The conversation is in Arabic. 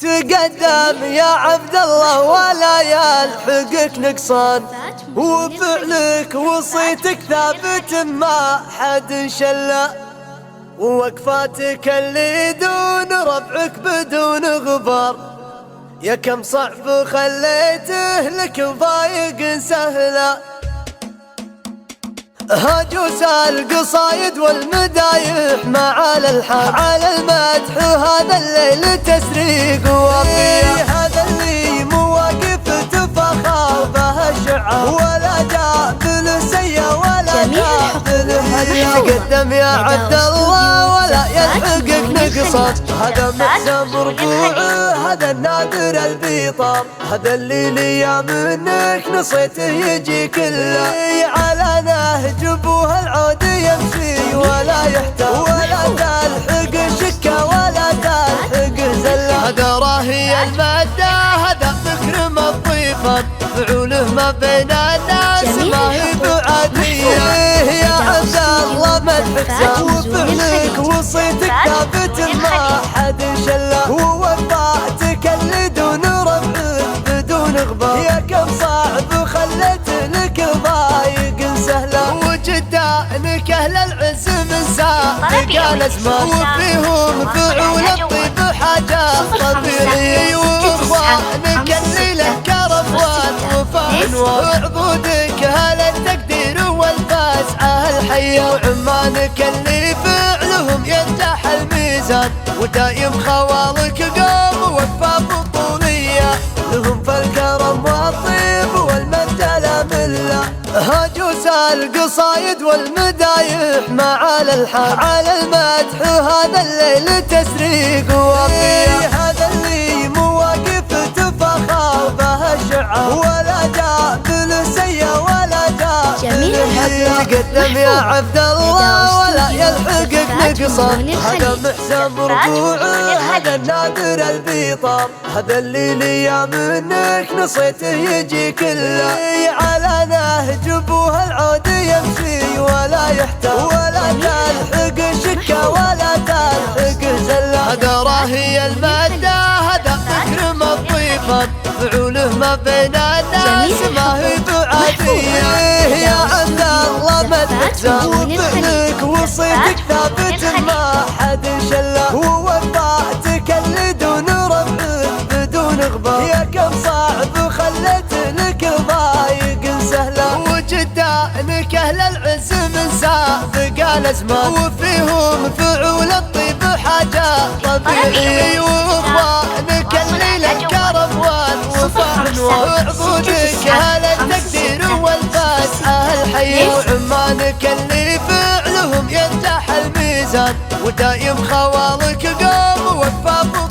تقدم يا عبد الله ولا يلحقك نقصان، وفعلك وصيتك ثابت ما حد شله، ووقفاتك اللي دون ربعك بدون غبار. يا كم صعب خليته لك ضايق سهله، هجوس القصايد والمدايح مع الالحان على المدح هذا الليل تسريق وفيه، هذا اللي مواقف تفخر به الشعر ولا جاء بلسيه ولا جاء بالهديه. تقدم يا عبد الله ولا يلحقك نقصان، هذا محزن ربوعه هذا النادر البيطار، هذا اللي ليا منك نصيته يجي كله على نهج ابوه العود يمشي ولا يحتاج ولا تلحق شكه ولا تلحق زله. هذا راهي الماده هذا فكر مضيفا فعوله ما بين الناس ما هي بعاديه. يا عبد الله مدحك وفعلك وصيتك ثابت ما حد شله، ووفاتك اللي دون ربعك بدون غبار. يا كم صعب خلت لك ضايق سهله، وجدانك اهل العز من سابق الازمان، وفيهم فعول الطيب حاجات طبيعيه، واخوانك اللي له كرم والوفاء وعضودك اهل التقدير والفزعه الحيه، وعمانك اللي فعلهم ينجح الميزان، ودايم خوالك قوم وفاء بطوليه لهم فالكرم والطيب والمجد لا مله. هجوس القصايد والمدايح مع الالحان على المدح هذا الليل تسريق وفيه، هذا اللي مواقف تفخر به الشعر ولا جاء بلسيه ولا جاء بالهديه. تقدم يا عبد الله ولا يلحقك نقصان، هذا محزن ربوعه هذا النادر البيطار، هذا اللي ليا منك نصيته يجي كله على نهج ابوه العود يمشي ولا يحتاج ولا تلحق شكه ولا تلحق زله. هذا راهي الماده هذا فكر مضيفا فعوله ما بين الناس ما هي بعاديه. يا عبد الله مدحك وفعلك وصيتك ثابت ما حد شله، ووفاتك اللي دون ربعك بدون غبار. يا كم صعب خلت لك ضايق سهله، وجدانك اهل العز من سابق الازمان، وفيهم فعول الطيب حاجات طبيعيه، واخوانك اللي له كرم والوفاء وعضودك اهل التقدير والفزعه الحيه، وعمانك اللي فعلهم ينجح الميزان، ودايم خوالك قوم وفاء